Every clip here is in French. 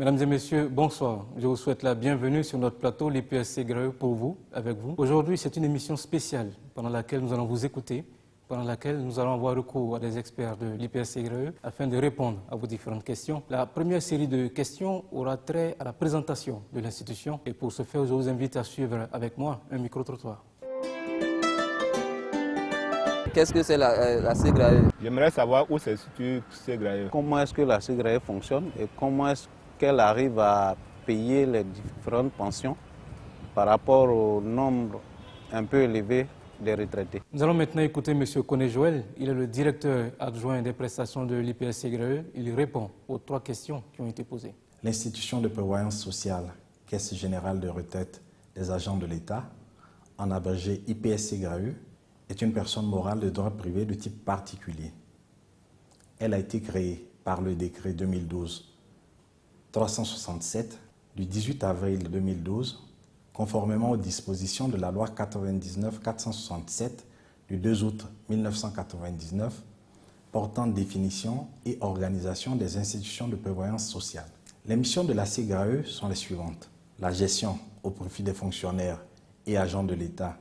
Mesdames et messieurs, bonsoir. Je vous souhaite la bienvenue sur notre plateau l'IPSC Graeux pour vous, avec vous. Aujourd'hui, c'est une émission spéciale pendant laquelle nous allons vous écouter, pendant laquelle nous allons avoir recours à des experts de l'IPSC Graeux afin de répondre à vos différentes questions. La première série de questions aura trait à la présentation de l'institution et pour ce faire, je vous invite à suivre avec moi un micro-trottoir. Qu'est-ce que c'est la CGRAE? J'aimerais savoir où se situe CGRAE. Comment est-ce que la CGRAE fonctionne et comment est-ce qu'elle arrive à payer les différentes pensions par rapport au nombre un peu élevé des retraités. Nous allons maintenant écouter M. Koné Joël. Il est le directeur adjoint des prestations de l'IPSC Graeux. Il répond aux 3 questions qui ont été posées. L'institution de prévoyance sociale, Caisse générale de retraite des agents de l'État, en abrégé IPSC Graeux, est une personne morale de droit privé de type particulier. Elle a été créée par le décret 2012-367 du 18 avril 2012, conformément aux dispositions de la loi 99-467 du 2 août 1999, portant définition et organisation des institutions de prévoyance sociale. Les missions de la CGRAE sont les suivantes. La gestion au profit des fonctionnaires et agents de l'État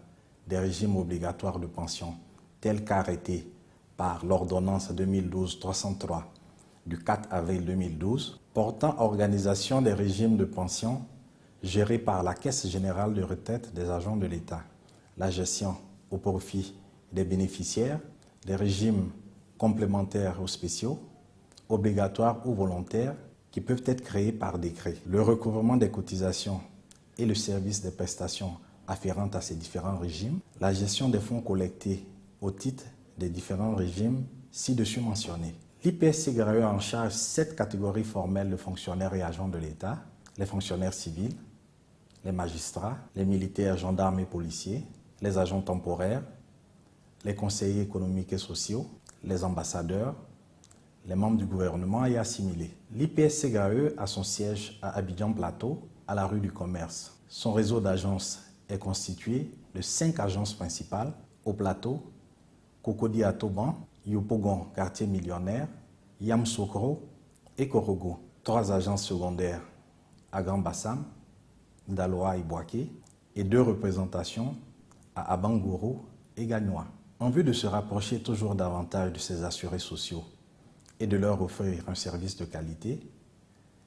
des régimes obligatoires de pension tels qu'arrêtés par l'ordonnance 2012-303 du 4 avril 2012, portant organisation des régimes de pension gérés par la Caisse générale de retraite des agents de l'État, la gestion au profit des bénéficiaires des régimes complémentaires ou spéciaux, obligatoires ou volontaires, qui peuvent être créés par décret, le recouvrement des cotisations et le service des prestations afférentes à ces différents régimes, la gestion des fonds collectés au titre des différents régimes ci-dessus mentionnés. L'IPSC Graeux a en charge 7 catégories formelles de fonctionnaires et agents de l'État, les fonctionnaires civils, les magistrats, les militaires, gendarmes et policiers, les agents temporaires, les conseillers économiques et sociaux, les ambassadeurs, les membres du gouvernement et assimilés. L'IPSC Graeux a son siège à Abidjan Plateau, à la rue du Commerce. Son réseau d'agences est constitué de 5 agences principales au Plateau, Cocody à Toban, Yopougon, quartier millionnaire, Yamsoukro et Korogo. 3 agences secondaires à Grand Bassam, Daloa et Boaké, et 2 représentations à Abangourou et Gagnois. En vue de se rapprocher toujours davantage de ces assurés sociaux et de leur offrir un service de qualité,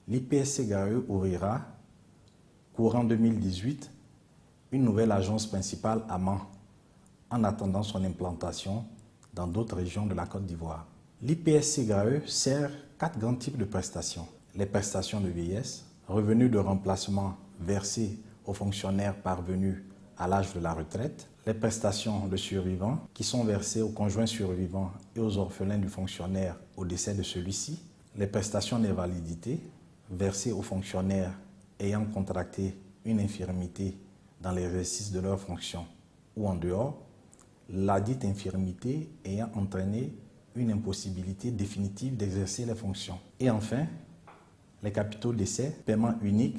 l'IPSC Graeux ouvrira, courant 2018, une nouvelle agence principale à Mans, en attendant son implantation dans d'autres régions de la Côte d'Ivoire. L'IPSC Graeux sert 4 grands types de prestations. Les prestations de vieillesse, revenus de remplacement versés aux fonctionnaires parvenus à l'âge de la retraite, les prestations de survivants qui sont versées aux conjoints survivants et aux orphelins du fonctionnaire au décès de celui-ci, les prestations d'invalidité versées aux fonctionnaires ayant contracté une infirmité dans l'exercice de leurs fonctions ou en dehors, la dite infirmité ayant entraîné une impossibilité définitive d'exercer les fonctions. Et enfin, les capitaux décès, paiement unique,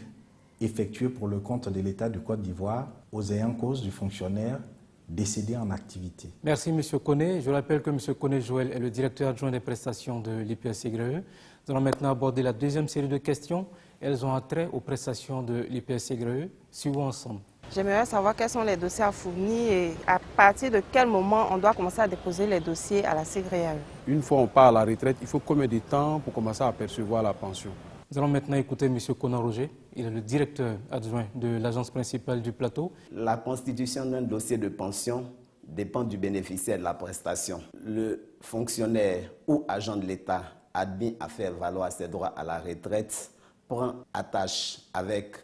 effectués pour le compte de l'État du Côte d'Ivoire aux ayants cause du fonctionnaire décédé en activité. Merci M. Koné. Je rappelle que M. Koné Joël est le directeur adjoint des prestations de l'IPSC Graeux. Nous allons maintenant aborder la deuxième série de questions. Elles ont attrait aux prestations de l'IPSC Graeux. Suivons ensemble. J'aimerais savoir quels sont les dossiers à fournir et à partir de quel moment on doit commencer à déposer les dossiers à la CGRAE. Une fois on part à la retraite, il faut combien de temps pour commencer à percevoir la pension? Nous allons maintenant écouter M. Conan Roger. Il est le directeur adjoint de l'agence principale du plateau. La constitution d'un dossier de pension dépend du bénéficiaire de la prestation. Le fonctionnaire ou agent de l'État admis à faire valoir ses droits à la retraite prend attache avec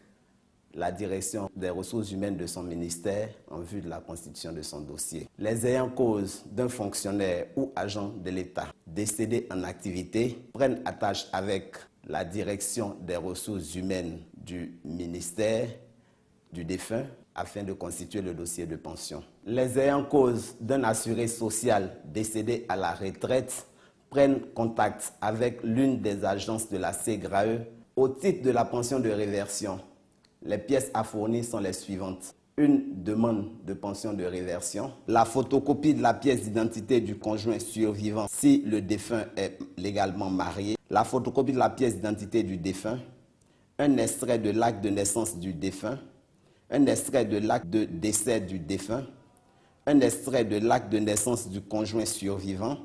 la direction des ressources humaines de son ministère en vue de la constitution de son dossier. Les ayants cause d'un fonctionnaire ou agent de l'État décédé en activité prennent attache avec la direction des ressources humaines du ministère du défunt afin de constituer le dossier de pension. Les ayants cause d'un assuré social décédé à la retraite prennent contact avec l'une des agences de la CGRAE au titre de la pension de réversion. Les pièces à fournir sont les suivantes. Une demande de pension de réversion, la photocopie de la pièce d'identité du conjoint survivant si le défunt est légalement marié, la photocopie de la pièce d'identité du défunt, un extrait de l'acte de naissance du défunt, un extrait de l'acte de décès du défunt, un extrait de l'acte de naissance du conjoint survivant,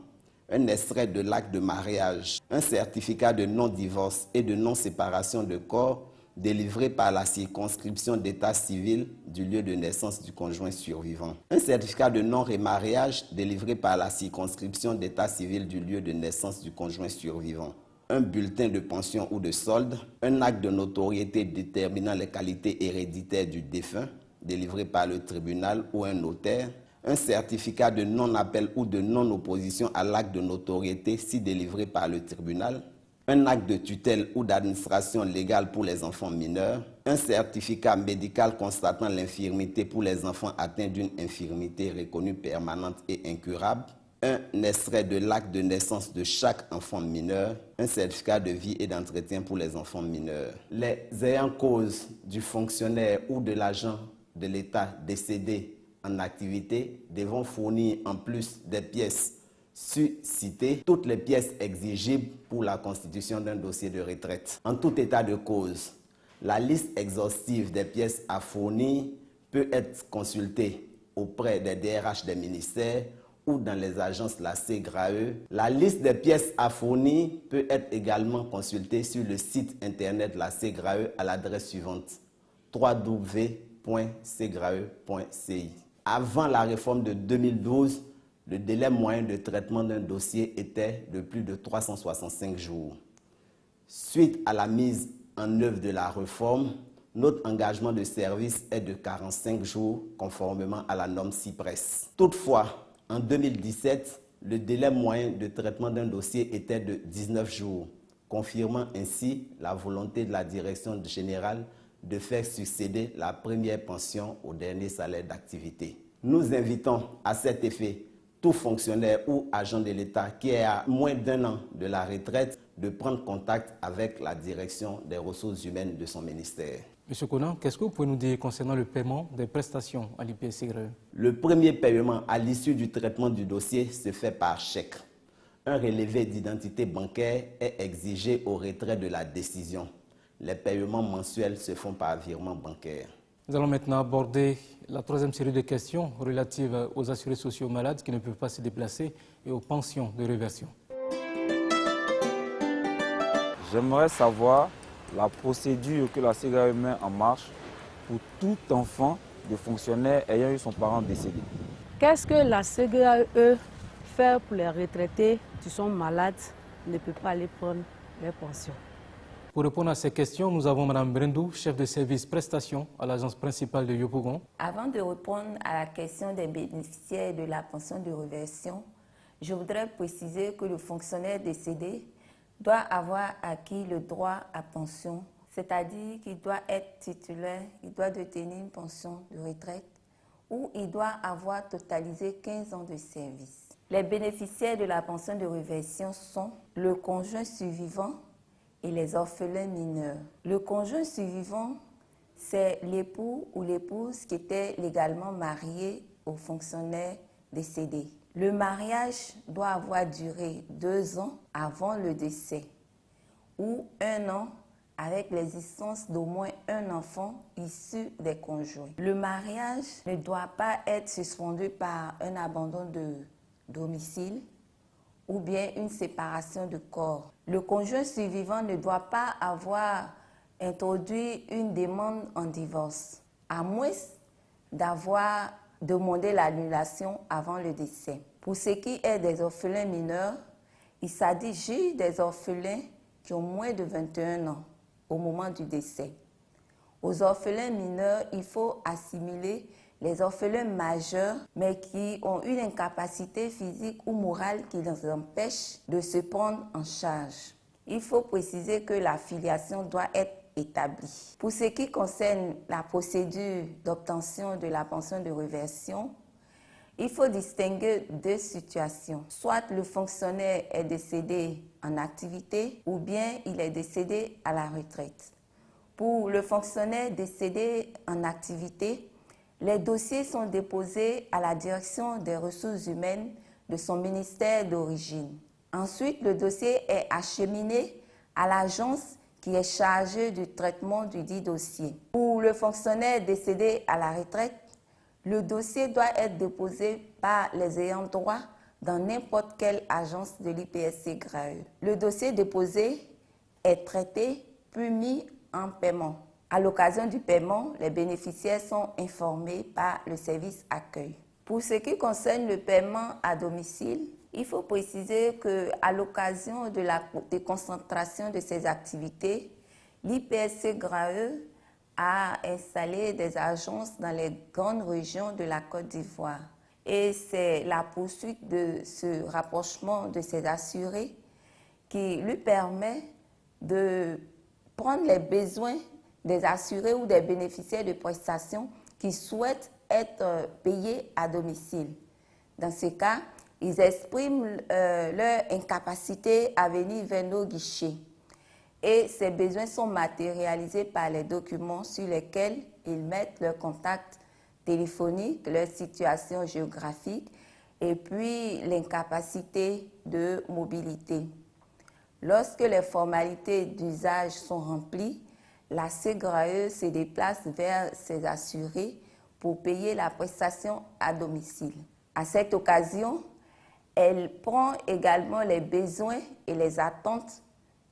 un extrait de l'acte de mariage, un certificat de non-divorce et de non-séparation de corps délivré par la circonscription d'état civil du lieu de naissance du conjoint survivant, un certificat de non-remariage délivré par la circonscription d'état civil du lieu de naissance du conjoint survivant, un bulletin de pension ou de solde, un acte de notoriété déterminant les qualités héréditaires du défunt délivré par le tribunal ou un notaire, un certificat de non-appel ou de non-opposition à l'acte de notoriété si délivré par le tribunal, un acte de tutelle ou d'administration légale pour les enfants mineurs, un certificat médical constatant l'infirmité pour les enfants atteints d'une infirmité reconnue permanente et incurable, un extrait de l'acte de naissance de chaque enfant mineur, un certificat de vie et d'entretien pour les enfants mineurs. Les ayants cause du fonctionnaire ou de l'agent de l'État décédé en activité devront fournir en plus des pièces suscitées toutes les pièces exigibles pour la constitution d'un dossier de retraite. En tout état de cause, la liste exhaustive des pièces à fournir peut être consultée auprès des DRH des ministères ou dans les agences de la SEGRAE. La liste des pièces à fournir peut être également consultée sur le site internet de la SEGRAE à l'adresse suivante: www.segrae.ci. Avant la réforme de 2012, le délai moyen de traitement d'un dossier était de plus de 365 jours. Suite à la mise en œuvre de la réforme, notre engagement de service est de 45 jours, conformément à la norme CIPRES. Toutefois, en 2017, le délai moyen de traitement d'un dossier était de 19 jours, confirmant ainsi la volonté de la direction générale de faire succéder la première pension au dernier salaire d'activité. Nous invitons à cet effet tout fonctionnaire ou agent de l'État qui est à moins d'1 an de la retraite de prendre contact avec la direction des ressources humaines de son ministère. Monsieur Konan, qu'est-ce que vous pouvez nous dire concernant le paiement des prestations à l'IPS-SEGRAE? Le premier paiement à l'issue du traitement du dossier se fait par chèque. Un relevé d'identité bancaire est exigé au retrait de la décision. Les paiements mensuels se font par virement bancaire. Nous allons maintenant aborder la troisième série de questions relatives aux assurés sociaux malades qui ne peuvent pas se déplacer et aux pensions de réversion. J'aimerais savoir la procédure que la SEGRAE met en marche pour tout enfant de fonctionnaire ayant eu son parent décédé. Qu'est-ce que la SEGRAE fait pour les retraités qui sont malades, ne peuvent pas aller prendre leur pension? Pour répondre à ces questions, nous avons Mme Brendou, chef de service prestations à l'agence principale de Yopougon. Avant de répondre à la question des bénéficiaires de la pension de réversion, je voudrais préciser que le fonctionnaire décédé doit avoir acquis le droit à pension, c'est-à-dire qu'il doit être titulaire, il doit détenir une pension de retraite ou il doit avoir totalisé 15 ans de service. Les bénéficiaires de la pension de réversion sont le conjoint survivant et les orphelins mineurs. Le conjoint survivant, c'est l'époux ou l'épouse qui était légalement marié au fonctionnaire décédé. Le mariage doit avoir duré 2 ans avant le décès ou 1 an avec l'existence d'au moins un enfant issu des conjoints. Le mariage ne doit pas être suspendu par un abandon de domicile ou bien une séparation de corps. Le conjoint survivant ne doit pas avoir introduit une demande en divorce, à moins d'avoir demandé l'annulation avant le décès. Pour ce qui est des orphelins mineurs, il s'agit des orphelins qui ont moins de 21 ans au moment du décès. Aux orphelins mineurs, il faut assimiler les orphelins majeurs, mais qui ont une incapacité physique ou morale qui les empêche de se prendre en charge. Il faut préciser que la filiation doit être établie. Pour ce qui concerne la procédure d'obtention de la pension de réversion, il faut distinguer 2 situations. Soit le fonctionnaire est décédé en activité ou bien il est décédé à la retraite. Pour le fonctionnaire décédé en activité, les dossiers sont déposés à la direction des ressources humaines de son ministère d'origine. Ensuite, le dossier est acheminé à l'agence qui est chargé du traitement du dit dossier. Pour le fonctionnaire décédé à la retraite, le dossier doit être déposé par les ayants droit dans n'importe quelle agence de l'IPSC-GRAE. Le dossier déposé est traité puis mis en paiement. À l'occasion du paiement, les bénéficiaires sont informés par le service accueil. Pour ce qui concerne le paiement à domicile, il faut préciser qu'à l'occasion de la déconcentration de ces activités, l'IPSC-GRAE a installé des agences dans les grandes régions de la Côte d'Ivoire. Et c'est la poursuite de ce rapprochement de ces assurés qui lui permet de prendre les besoins des assurés ou des bénéficiaires de prestations qui souhaitent être payés à domicile. Dans ce cas, ils expriment leur incapacité à venir vers nos guichets. Et ces besoins sont matérialisés par les documents sur lesquels ils mettent leur contact téléphonique, leur situation géographique et puis l'incapacité de mobilité. Lorsque les formalités d'usage sont remplies, la SEGRAE se déplace vers ses assurés pour payer la prestation à domicile. À cette occasion, elle prend également les besoins et les attentes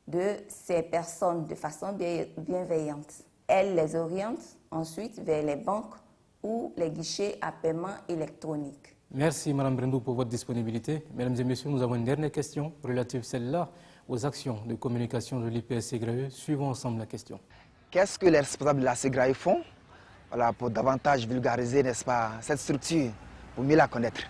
de ces personnes de façon bienveillante. Elle les oriente ensuite vers les banques ou les guichets à paiement électronique. Merci Mme Brendou pour votre disponibilité. Mesdames et messieurs, nous avons une dernière question relative celle-là aux actions de communication de l'IPSC-GRAE. Suivons ensemble la question. Qu'est-ce que les responsables de la SEGRAE font pour davantage vulgariser, n'est-ce pas, cette structure, pour mieux la connaître?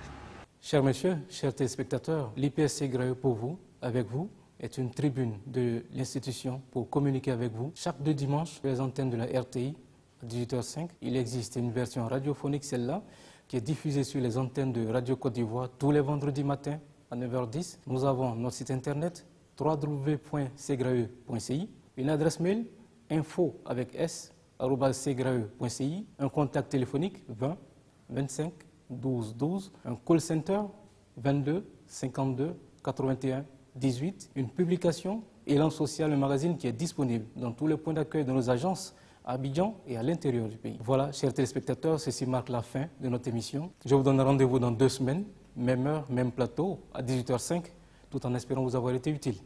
Chers messieurs, chers téléspectateurs, l'IPSC-GRAE pour vous, avec vous, est une tribune de l'institution pour communiquer avec vous. Chaque 2 dimanches, sur les antennes de la RTI, à 18h05, il existe une version radiophonique, celle-là, qui est diffusée sur les antennes de Radio Côte d'Ivoire tous les vendredis matins à 9h10. Nous avons notre site internet www.segrae.ci, une adresse mail info@segrae.ci, un contact téléphonique 20 25 12 12, un call center 22 52 81 18, une publication Élan Social, un magazine qui est disponible dans tous les points d'accueil de nos agences à Abidjan et à l'intérieur du pays. Voilà, chers téléspectateurs, ceci marque la fin de notre émission. Je vous donne rendez-vous dans 2 semaines, même heure, même plateau, à 18h05, tout en espérant vous avoir été utile.